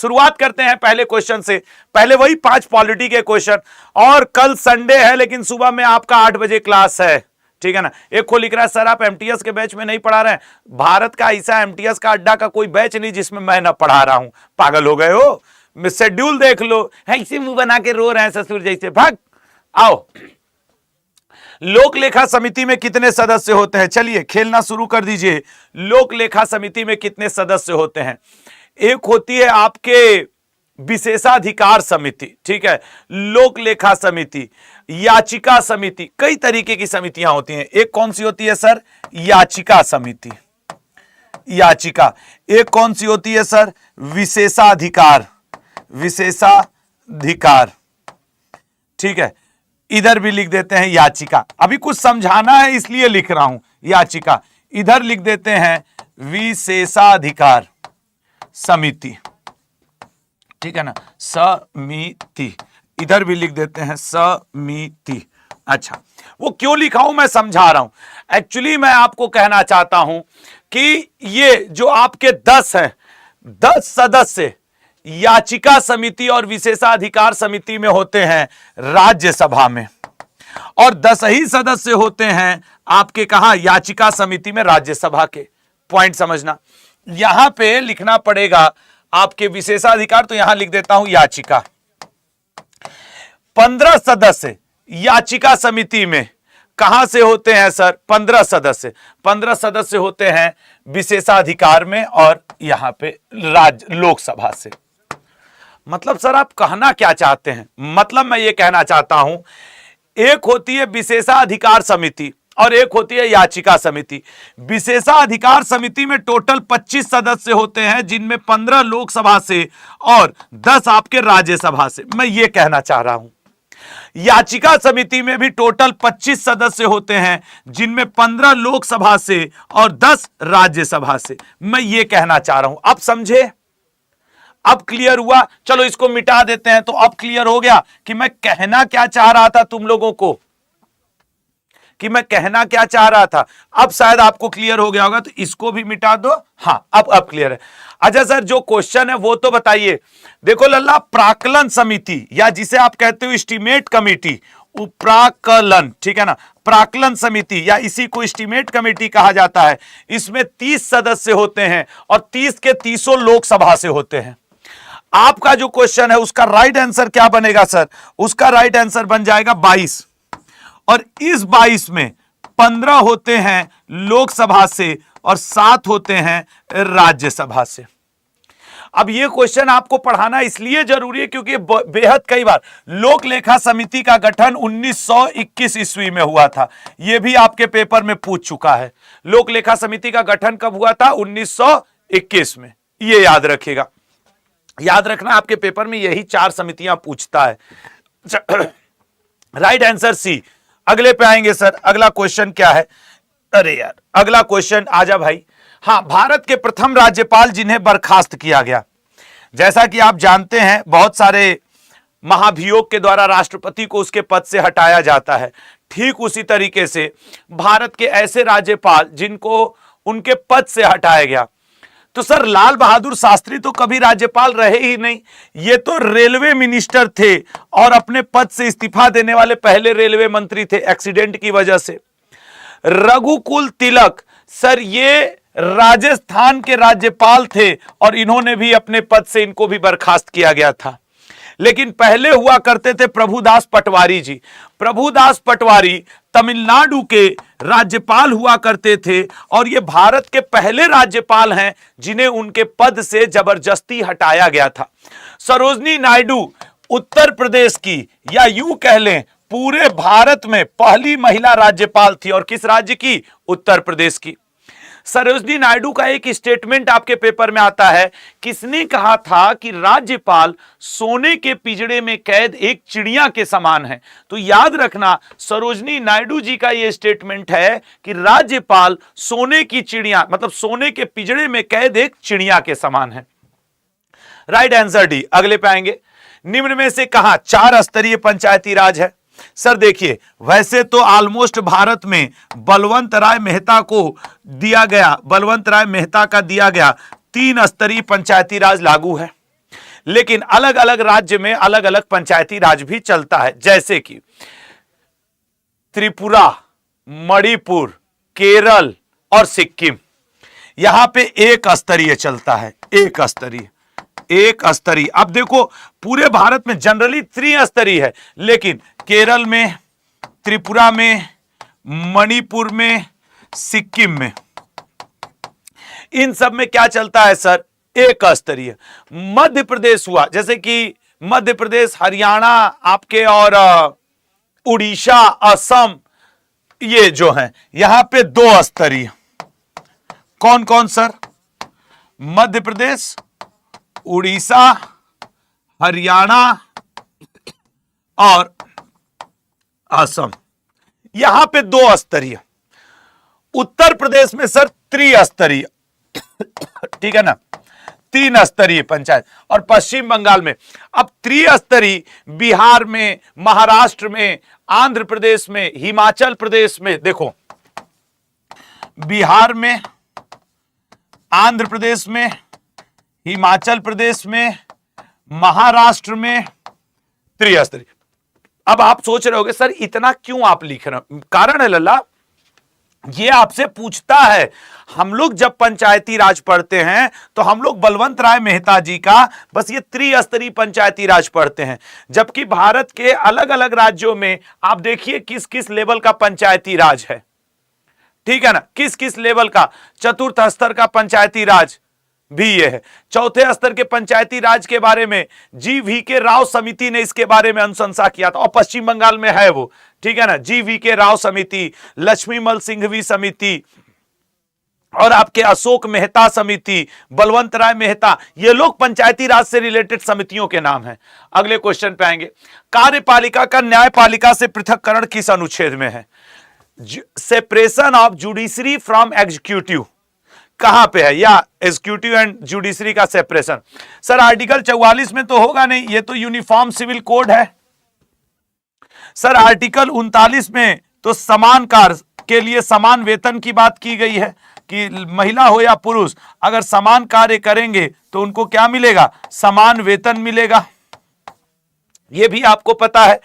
शुरुआत करते हैं पहले क्वेश्चन से। पहले वही 5 पॉलिटी के क्वेश्चन, और कल संडे है लेकिन सुबह में आपका 8 बजे क्लास है, ठीक है ना। एक को लिख रहा है सर आप एमटीएस के बैच में नहीं पढ़ा रहे हैं। भारत का ऐसा एमटीएस का अड्डा का कोई बैच नहीं जिसमें मैं ना पढ़ा रहा हूं, पागल हो गए हो। शेड्यूल देख लो, ऐसे मुंह बना के रो रहे हैं ससुर जैसे, भाग आओ। लोक लेखा समिति में कितने सदस्य होते हैं? चलिए खेलना शुरू कर दीजिए। लोक लेखा समिति में कितने सदस्य होते हैं? एक होती है आपके विशेषाधिकार समिति, ठीक है, लोक लेखा समिति, याचिका समिति, कई तरीके की समितियां होती हैं। एक कौन सी होती है सर? याचिका समिति, याचिका। एक कौन सी होती है सर? विशेषाधिकार, विशेषाधिकार, ठीक है। इधर भी लिख देते हैं याचिका, अभी कुछ समझाना है इसलिए लिख रहा हूं याचिका। इधर लिख देते हैं विशेषाधिकार समिति, ठीक है ना, समिति। इधर भी लिख देते हैं समिति। अच्छा, वो क्यों लिखा हूं मैं समझा रहा हूं। एक्चुअली मैं आपको कहना चाहता हूं कि ये जो आपके 10 हैं, 10 सदस्य याचिका समिति और विशेषाधिकार समिति में होते हैं राज्यसभा में, और 10 ही सदस्य होते हैं आपके कहा याचिका समिति में राज्यसभा के। पॉइंट समझना, यहां पे लिखना पड़ेगा आपके विशेषाधिकार, तो यहां लिख देता हूं याचिका। 15 सदस्य याचिका समिति में कहां से होते हैं सर? 15 सदस्य, 15 सदस्य होते हैं विशेषाधिकार में, और यहां पे लोकसभा से। मतलब सर आप कहना क्या चाहते हैं? मतलब मैं ये कहना चाहता हूं, एक होती है विशेषाधिकार समिति और एक होती है याचिका समिति। विशेषाधिकार समिति में टोटल 25 सदस्य होते हैं, जिनमें 15 लोकसभा से और 10 आपके राज्यसभा से। मैं ये कहना चाह रहा हूं। याचिका समिति में भी टोटल 25 सदस्य होते हैं, जिनमें 15 लोकसभा से और 10 राज्यसभा से। मैं ये कहना चाह रहा हूं, अब समझे? अब क्लियर हुआ? चलो इसको मिटा देते हैं। तो अब क्लियर हो गया कि मैं कहना क्या चाह रहा था तुम लोगों को, कि मैं कहना क्या चाह रहा था। अब शायद आपको क्लियर हो गया होगा, तो इसको भी मिटा दो। हाँ, अब क्लियर है। अच्छा सर, जो क्वेश्चन है वो तो बताइए। देखो लल्ला, प्राक्कलन समिति या जिसे आप कहते हो एस्टीमेट कमेटी, प्राक्कलन, ठीक है ना, प्राक्कलन समिति या इसी को एस्टीमेट कमेटी कहा जाता है। इसमें 30 सदस्य होते हैं और 30 के 30 लोकसभा से होते हैं। आपका जो क्वेश्चन है उसका राइट आंसर क्या बनेगा सर? उसका राइट आंसर बन जाएगा 22, और इस 22 में 15 होते हैं लोकसभा से और 7 होते हैं राज्यसभा से। अब ये क्वेश्चन आपको पढ़ाना इसलिए जरूरी है क्योंकि बेहद कई बार लोक लेखा समिति का गठन 1921 ईस्वी में हुआ था। यह भी आपके पेपर में पूछ चुका है। लोक लेखा समिति का गठन कब हुआ था? 1921 में। ये याद रखिएगा, याद रखना, आपके पेपर में यही 4 समितियां पूछता है। Right answer C. अगले पे आएंगे सर। अगला क्वेश्चन क्या है? अरे यार, अगला क्वेश्चन आजा भाई। हाँ, भारत के प्रथम राज्यपाल जिन्हें बर्खास्त किया गया। जैसा कि आप जानते हैं, बहुत सारे महाभियोग के द्वारा राष्ट्रपति को उसके पद से हटाया जाता है। ठीक उसी तरीके से भारत के ऐसे राज्यपाल जिनको उनके पद से हटाया गया, तो सर लाल बहादुर शास्त्री तो कभी राज्यपाल रहे ही नहीं। ये तो रेलवे मिनिस्टर थे और अपने पद से इस्तीफा देने वाले पहले रेलवे मंत्री थे एक्सीडेंट की वजह से। रघुकुल तिलक सर ये राजस्थान के राज्यपाल थे और इन्होंने भी अपने पद से इनको भी बर्खास्त किया गया था। लेकिन पहले हुआ करते थे प्रभुदास पटवारी जी। प्रभुदास पटवारी तमिलनाडु के राज्यपाल हुआ करते थे और ये भारत के पहले राज्यपाल हैं जिन्हें उनके पद से जबरदस्ती हटाया गया था। सरोजनी नायडू उत्तर प्रदेश की, या यूं कह लें पूरे भारत में पहली महिला राज्यपाल थी। और किस राज्य की? उत्तर प्रदेश की। सरोजनी नायडू का एक स्टेटमेंट आपके पेपर में आता है। किसने कहा था कि राज्यपाल सोने के पिंजड़े में कैद एक चिड़िया के समान है? तो याद रखना, सरोजनी नायडू जी का यह स्टेटमेंट है कि राज्यपाल सोने की चिड़िया, मतलब सोने के पिंजड़े में कैद एक चिड़िया के समान है। Right answer D. अगले पे आएंगे। निम्न में से कहां 4 स्तरीय पंचायती राज है? सर देखिए, वैसे तो ऑलमोस्ट भारत में बलवंत राय मेहता को दिया गया, बलवंत राय मेहता का दिया गया 3 स्तरीय पंचायती राज लागू है। लेकिन अलग अलग राज्य में अलग अलग पंचायती राज भी चलता है, जैसे कि त्रिपुरा, मणिपुर, केरल और सिक्किम। यहां पे एक स्तरीय चलता है, एक स्तरीय। अब देखो पूरे भारत में जनरली त्रिस्तरीय है, लेकिन केरल में, त्रिपुरा में, मणिपुर में, सिक्किम में, इन सब में क्या चलता है सर? एक स्तरीय। मध्य प्रदेश हुआ, जैसे कि मध्य प्रदेश, हरियाणा आपके और उड़ीसा, असम, ये जो है यहां पे दो स्तरीय। कौन कौन सर? मध्य प्रदेश, उड़ीसा, हरियाणा और असम, यहां पे दो स्तरीय। उत्तर प्रदेश में सर त्रिस्तरीय, ठीक है ना, 3 स्तरीय पंचायत। और पश्चिम बंगाल में अब त्रिस्तरीय बिहार में, महाराष्ट्र में, आंध्र प्रदेश में, हिमाचल प्रदेश में। देखो बिहार में, आंध्र प्रदेश में, हिमाचल प्रदेश में, महाराष्ट्र में त्रिस्तरीय। अब आप सोच रहे होगे सर इतना क्यों आप लिख रहे हो? कारण है लल्ला, ये आपसे पूछता है। हम लोग जब पंचायती राज पढ़ते हैं तो हम लोग बलवंत राय मेहता जी का बस ये त्रिस्तरीय पंचायती राज पढ़ते हैं, जबकि भारत के अलग अलग राज्यों में आप देखिए किस किस लेवल का पंचायती राज है, ठीक है ना, किस किस लेवल का। चतुर्थ स्तर का पंचायती राज भी ये है। चौथे स्तर के पंचायती राज के बारे में जी.वी.के. राव समिति ने इसके बारे में अनुशंसा किया था, और पश्चिम बंगाल में है वो, ठीक है ना, जी.वी.के. राव समिति, लक्ष्मीमल सिंघवी समिति और आपके अशोक मेहता समिति, बलवंत राय मेहता, ये लोग पंचायती राज से रिलेटेड समितियों के नाम हैं। अगले क्वेश्चन पे आएंगे। कार्यपालिका का न्यायपालिका से पृथककरण किस अनुच्छेद में है? Separation of judiciary from executive कहां पे है? या एग्जीक्यूटिव एंड जुडिशरी का सेपरेशन। सर आर्टिकल 44 में तो होगा नहीं, ये तो यूनिफॉर्म सिविल कोड है। सर आर्टिकल 39 में तो समान कार्य के लिए समान वेतन की बात की गई है कि महिला हो या पुरुष अगर समान कार्य करेंगे तो उनको क्या मिलेगा? समान वेतन मिलेगा, ये भी आपको पता है।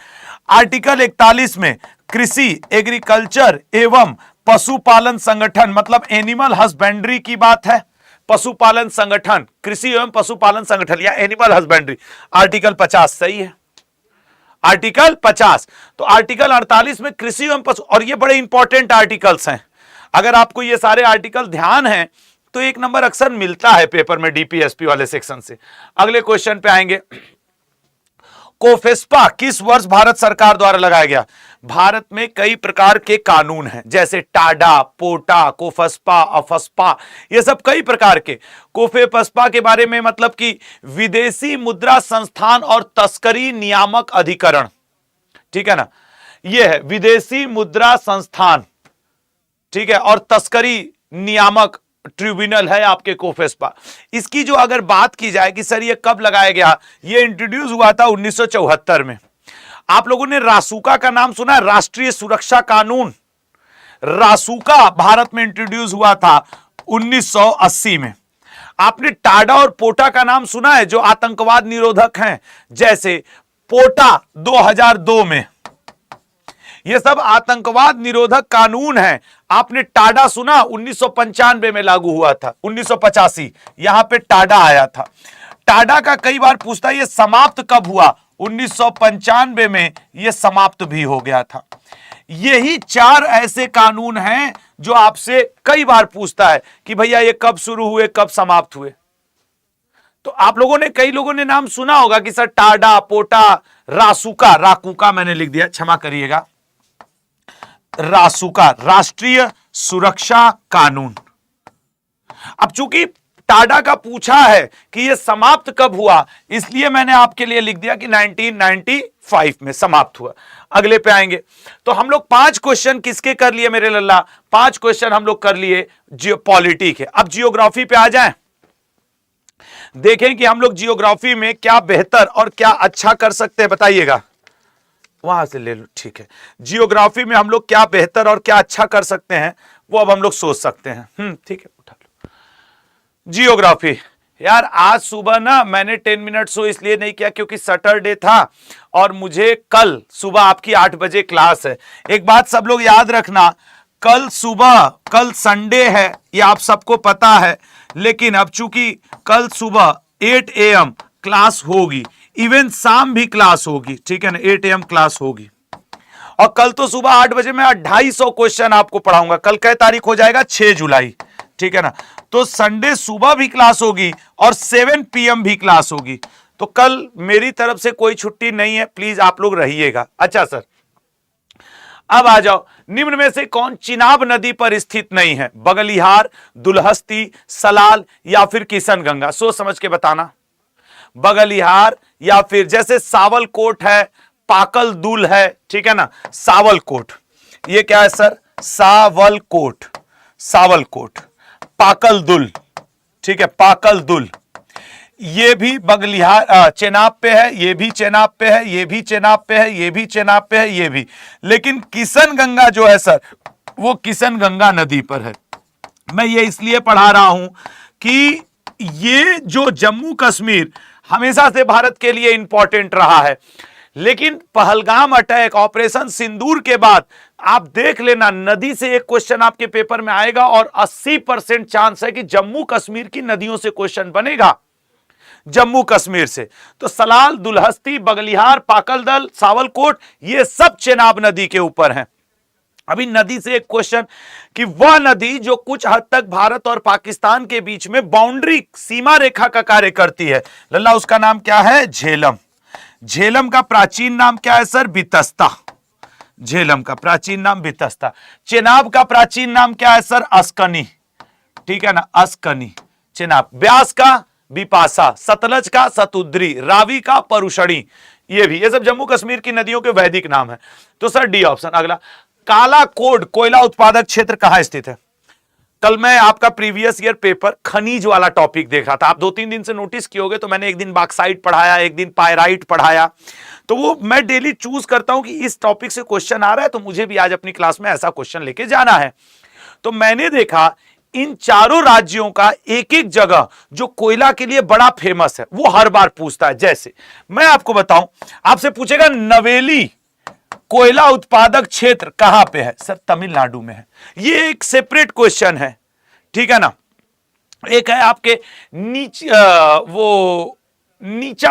आर्टिकल 41 में कृषि, एग्रीकल्चर एवं पशुपालन संगठन मतलब एनिमल हस्बेंड्री की बात है। पशुपालन संगठन, कृषि एवं पशुपालन संगठन या एनिमल हस्बेंड्री, आर्टिकल 50 सही है, आर्टिकल 50। तो आर्टिकल 48 में कृषि एवं पशु, और ये बड़े इंपॉर्टेंट आर्टिकल्स हैं। अगर आपको ये सारे आर्टिकल ध्यान है तो 1 नंबर अक्सर मिलता है पेपर में डीपीएसपी वाले सेक्शन से। अगले क्वेश्चन पे आएंगे। कोफेस्पा किस वर्ष भारत सरकार द्वारा लगाया गया? भारत में कई प्रकार के कानून हैं, जैसे टाडा, पोटा, कोफेस्पा, अफस्पा, ये सब कई प्रकार के। कोफेस्पा के बारे में मतलब कि विदेशी मुद्रा संस्थान और तस्करी नियामक अधिकरण, ठीक है ना, ये है विदेशी मुद्रा संस्थान, ठीक है, और तस्करी नियामक ट्रिब्यूनल है आपके कोफेस्पा। इसकी जो अगर बात की जाए कि सर ये कब लगाया गया, ये इंट्रोड्यूस हुआ था 1974 में। आप लोगों ने रासुका का नाम सुना है? राष्ट्रीय सुरक्षा कानून, रासुका भारत में इंट्रोड्यूस हुआ था 1980 में। आपने टाडा और पोटा का नाम सुना है जो आतंकवाद निरोधक हैं, जैसे पोटा 2002 में, ये सब आतंकवाद निरोधक कानून है। आपने टाडा सुना? 1995 में लागू हुआ था, 1985 यहां पे टाडा आया था। टाडा का कई बार पूछता है ये समाप्त कब हुआ? 1995 में ये समाप्त भी हो गया था। यही 4 ऐसे कानून हैं जो आपसे कई बार पूछता है कि भैया ये कब शुरू हुए, कब समाप्त हुए। तो आप लोगों ने, कई लोगों ने नाम सुना होगा कि सर टाडा, पोटा, रासुका, राकुका मैंने लिख दिया, क्षमा करिएगा, रासुका राष्ट्रीय सुरक्षा कानून। अब चूंकि टाडा का पूछा है कि यह समाप्त कब हुआ, इसलिए मैंने आपके लिए लिख दिया कि 1995 में समाप्त हुआ। अगले पे आएंगे तो हम लोग 5 क्वेश्चन किसके कर लिए मेरे लल्ला? 5 क्वेश्चन हम लोग कर लिए जियोपॉलिटी के। अब जियोग्राफी पे आ जाएं, देखें कि हम लोग जियोग्राफी में क्या बेहतर और क्या अच्छा कर सकते हैं, बताइएगा। वहां से ले लो, ठीक है। जियोग्राफी में हम लोग क्या बेहतर और क्या अच्छा कर सकते हैं वो अब हम लोग सोच सकते हैं। ठीक है, उठा लो। जियोग्राफी यार आज सुबह ना मैंने 10 मिनट सो इसलिए नहीं किया क्योंकि सैटरडे था और मुझे कल सुबह आपकी 8 बजे क्लास है। एक बात सब लोग याद रखना, कल सुबह, कल संडे है ये आप सबको पता है, लेकिन अब चूंकि कल सुबह 8 AM क्लास होगी, इवन शाम भी क्लास होगी, ठीक है ना, 8 AM क्लास होगी। और कल तो सुबह 8 बजे मैं 250 क्वेश्चन आपको पढ़ाऊंगा। कल क्या तारीख हो जाएगा, 6 जुलाई, ठीक है ना। तो संडे सुबह भी क्लास होगी और 7 PM भी क्लास होगी। तो कल मेरी तरफ से कोई छुट्टी नहीं है, प्लीज आप लोग रहिएगा। अच्छा सर, अब आ जाओ, निम्न में से कौन चिनाब नदी पर स्थित नहीं है? बगलिहार, दुलहस्ती, सलाल या फिर किशनगंगा? सोच समझ के बताना। बगलिहार या फिर जैसे सावलकोट है, पाकल दुल है, ठीक है ना, सावलकोट, ये क्या है सर, सावलकोट, सावलकोट, पाकल दुल, ठीक है, पाकल दुल, ये भी बगलिहार चेनाब पे है, ये भी चेनाब पे है, ये भी चेनाब पे है, ये भी चेनाब पे है, ये भी। लेकिन किशनगंगा जो है सर, वो किशनगंगा नदी पर है। मैं ये इसलिए पढ़ा रहा हूं कि ये जो जम्मू कश्मीर हमेशा से भारत के लिए इंपॉर्टेंट रहा है, लेकिन पहलगाम अटैक, ऑपरेशन सिंदूर के बाद आप देख लेना, नदी से एक क्वेश्चन आपके पेपर में आएगा और 80% चांस है कि जम्मू कश्मीर की नदियों से क्वेश्चन बनेगा, जम्मू कश्मीर से। तो सलाल, दुलहस्ती, बगलिहार, पाकलदल, सावलकोट, ये सब चेनाब नदी के ऊपर हैं। अभी नदी से एक क्वेश्चन कि वह नदी जो कुछ हद तक भारत और पाकिस्तान के बीच में बाउंड्री, सीमा रेखा का कार्य करती है, लल्ला, उसका नाम क्या है? झेलम। झेलम का प्राचीन नाम क्या है सर? बितस्ता। झेलम का प्राचीन नाम बितस्ता। चेनाब का प्राचीन नाम क्या है सर? अस्कनी, ठीक है ना, अस्कनी, चेनाब। ब्यास का बिपाशा, सतलज का सतुद्री, रावी का परुषणी, ये सब जम्मू कश्मीर की नदियों के वैदिक नाम है। तो सर डी ऑप्शन। अगला, कालाकोट कोयला उत्पादक क्षेत्र कहां स्थित है? कल मैं आपका प्रीवियस ईयर पेपर खनिज वाला टॉपिक देख रहा था, आप 2-3 दिन से नोटिस किए होगे, तो मैंने एक दिन बॉक्साइट पढ़ाया, एक दिन पायराइट पढ़ाया। तो वो मैं डेली चूज करता हूं कि इस टॉपिक से क्वेश्चन आ रहा है तो मुझे भी आज अपनी क्लास में ऐसा क्वेश्चन लेके जाना है। तो मैंने देखा इन चारों राज्यों का एक एक जगह जो कोयला के लिए बड़ा फेमस है वो हर बार पूछता है। जैसे मैं आपको बताऊं, आपसे पूछेगा नवेली कोयला उत्पादक क्षेत्र कहां पे है? सर तमिलनाडु में है। ये एक सेपरेट क्वेश्चन है, ठीक है ना। एक है आपके नीचा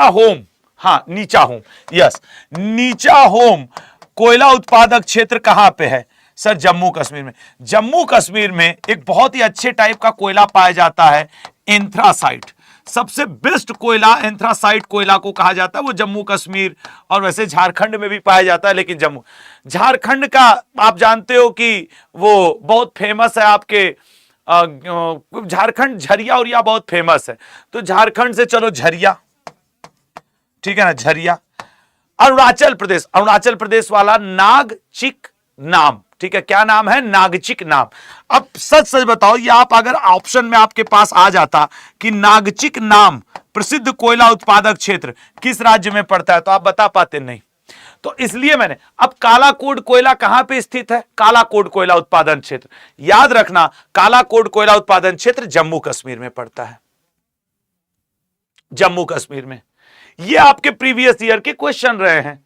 होम, हाँ नीचा होम, यस, नीचा होम कोयला उत्पादक क्षेत्र कहां पे है? सर जम्मू कश्मीर में। जम्मू कश्मीर में एक बहुत ही अच्छे टाइप का कोयला पाया जाता है, एंथ्रासाइट। सबसे बेस्ट कोयला एंथ्रासाइट कोयला को कहा जाता है, वो जम्मू कश्मीर और वैसे झारखंड में भी पाया जाता है, लेकिन जम्मू, झारखंड का आप जानते हो कि वो बहुत फेमस है, आपके झारखंड झरिया और या बहुत फेमस है। तो झारखंड से चलो झरिया, ठीक है ना, झरिया। अरुणाचल प्रदेश, अरुणाचल प्रदेश वाला नागचिक नाम, ठीक है, क्या नाम है? नागचिक नाम। अब सच सच बताओ, ये आप अगर ऑप्शन में आपके पास आ जाता कि नागचिक नाम प्रसिद्ध कोयला उत्पादक क्षेत्र किस राज्य में पड़ता है, तो आप बता पाते नहीं। तो इसलिए मैंने, अब कालाकोट कोयला कहां पे स्थित है? कालाकोट कोयला उत्पादन क्षेत्र, याद रखना, कालाकोट कोयला उत्पादन क्षेत्र जम्मू कश्मीर में पड़ता है, जम्मू कश्मीर में। ये आपके प्रीवियस ईयर के क्वेश्चन रहे हैं,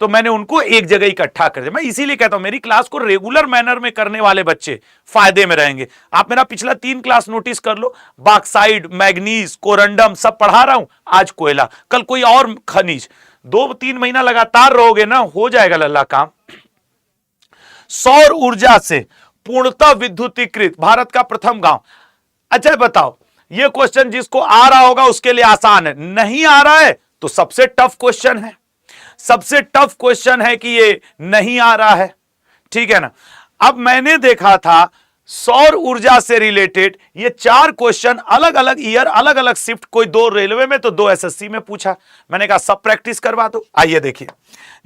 तो मैंने उनको एक जगह इकट्ठा कर दिया। मैं इसीलिए कहता हूं मेरी क्लास को रेगुलर मैनर में करने वाले बच्चे फायदे में रहेंगे। आप मेरा पिछला 3 क्लास नोटिस कर लो, बॉक्साइट, मैग्नीज, कोरंडम सब पढ़ा रहा हूं, आज कोयला, कल कोई और खनिज। 2-3 महीना लगातार रहोगे ना, हो जाएगा लल्ला काम। सौर ऊर्जा से पूर्णतः विद्युतीकृत भारत का प्रथम गांव। अच्छा बताओ, ये क्वेश्चन जिसको आ रहा होगा उसके लिए आसान है, नहीं आ रहा है तो सबसे टफ क्वेश्चन है, सबसे टफ क्वेश्चन है कि ये नहीं आ रहा है, ठीक है ना। अब मैंने देखा था सौर ऊर्जा से रिलेटेड ये 4 क्वेश्चन अलग अलग ईयर, अलग अलग शिफ्ट, कोई 2 रेलवे में तो 2 एसएससी में पूछा। मैंने कहा सब प्रैक्टिस करवा दो। आइए देखिए,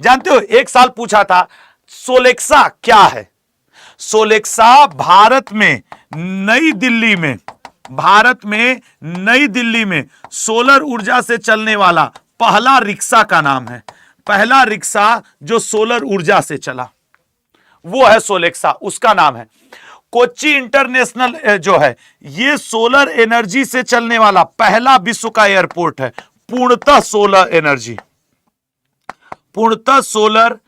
जानते हो एक साल पूछा था सोलेक्सा क्या है? सोलेक्सा भारत में नई दिल्ली में, भारत में नई दिल्ली में सोलर ऊर्जा से चलने वाला पहला रिक्शा का नाम है। पहला रिक्शा जो सोलर ऊर्जा से चला वो है सोलेक्सा, उसका नाम है। कोच्चि इंटरनेशनल जो है ये सोलर एनर्जी से चलने वाला पहला विश्व का एयरपोर्ट है, पूर्णतः सोलर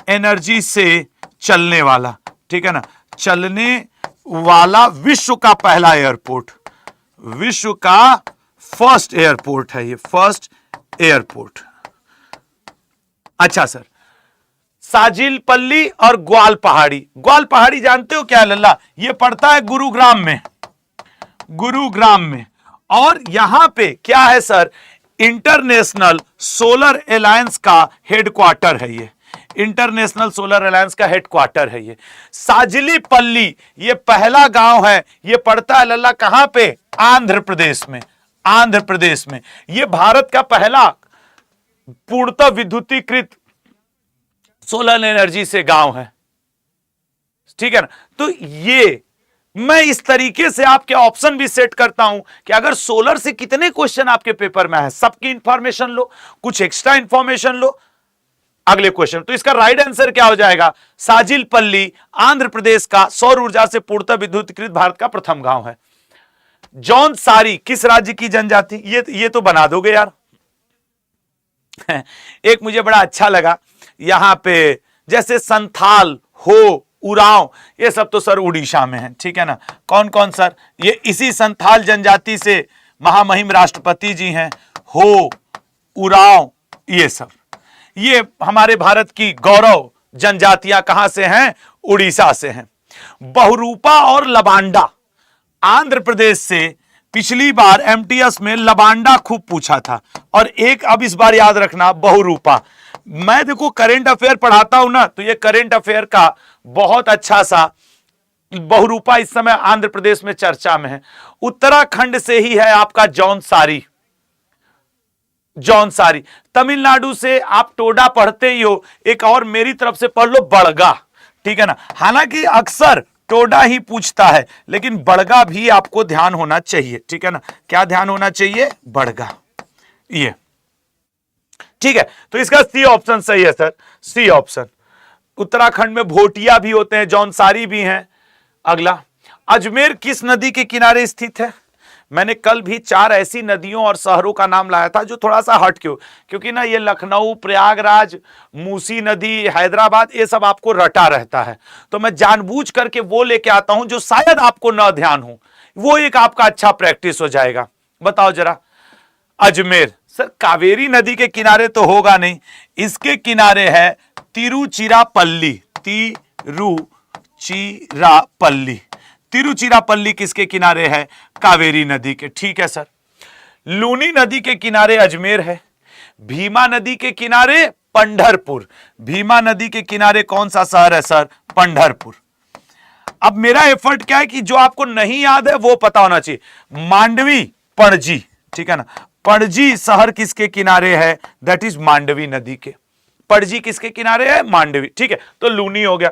एनर्जी से चलने वाला, ठीक है ना, चलने वाला विश्व का पहला एयरपोर्ट, विश्व का फर्स्ट एयरपोर्ट है ये, फर्स्ट एयरपोर्ट। अच्छा सर, साजिलपल्ली और ग्वाल पहाड़ी जानते हो क्या लल्ला? ये पड़ता है गुरुग्राम में। और यहां पे क्या है सर, इंटरनेशनल सोलर अलायंस का हेडक्वार्टर है ये, इंटरनेशनल सोलर अलायंस का हेडक्वार्टर है ये। साजिलीपल्ली ये पहला गांव है, ये पड़ता है लल्ला कहां पे? आंध्र प्रदेश में। ये भारत का पहला पूर्णतः विद्युतीकृत सोलर एनर्जी से गांव है, ठीक है ना। तो ये मैं इस तरीके से आपके ऑप्शन भी सेट करता हूं कि अगर सोलर से कितने क्वेश्चन आपके पेपर में है, सबकी इंफॉर्मेशन लो, कुछ एक्स्ट्रा इंफॉर्मेशन लो, अगले क्वेश्चन। तो इसका राइट आंसर क्या हो जाएगा? साजिलपल्ली आंध्र प्रदेश का सौर ऊर्जा से पूर्णतः विद्युतीकृत भारत का प्रथम गांव है। जौनसारी किस राज्य की जनजाति? ये तो बना दोगे यार। एक मुझे बड़ा अच्छा लगा, यहां पे जैसे संथाल, हो, उरांव, ये सब तो सर उड़ीसा में है, ठीक है ना। कौन कौन सर? ये इसी संथाल जनजाति से महामहिम राष्ट्रपति जी हैं, हो, उरांव, ये सब ये हमारे भारत की गौरव जनजातियां कहां से हैं? उड़ीसा से हैं। बहुरूपा और लबांडा, आंध्र प्रदेश से पिछली बार एमटीएस में लबांडा खूब पूछा था, और एक अब इस बार याद रखना बहुरूपा। मैं देखो करेंट अफेयर पढ़ाता हूं ना, तो ये करेंट अफेयर का बहुत अच्छा सा बहुरूपा इस समय आंध्र प्रदेश में चर्चा में है। उत्तराखंड से ही है आपका जौनसारी। तमिलनाडु से आप टोडा पढ़ते ही हो, एक और मेरी तरफ से पढ़ लो बड़गा, ठीक है ना। हालांकि अक्सर टोडा ही पूछता है, लेकिन बड़गा भी आपको ध्यान होना चाहिए, ठीक है ना। क्या ध्यान होना चाहिए? बड़गा, ये ठीक है। तो इसका सी ऑप्शन सही है सर, सी ऑप्शन। उत्तराखंड में भोटिया भी होते हैं, जौनसारी भी हैं। अगला, अजमेर किस नदी के किनारे स्थित है? मैंने कल भी 4 ऐसी नदियों और शहरों का नाम लाया था जो थोड़ा सा हट क्योंकि ना ये लखनऊ, प्रयागराज, मूसी नदी, हैदराबाद, ये सब आपको रटा रहता है, तो मैं जानबूझ करके वो लेके आता हूं जो शायद आपको न ध्यान हो, वो एक आपका अच्छा प्रैक्टिस हो जाएगा। बताओ जरा, अजमेर सर कावेरी नदी के किनारे तो होगा नहीं, इसके किनारे है तिरुचिरापल्ली किसके किनारे है? कावेरी नदी के, ठीक है सर। लूनी नदी के किनारे अजमेर है। भीमा नदी के किनारे पंढरपुर। भीमा नदी के किनारे कौन सा शहर है सर? पंढरपुर। अब मेरा एफर्ट क्या है कि जो आपको नहीं याद है वो पता होना चाहिए। मांडवी, पणजी, ठीक है ना। पणजी शहर किसके किनारे है? दैट इज मांडवी नदी के। पणजी किसके किनारे है? मांडवी, ठीक है। तो लूनी हो गया।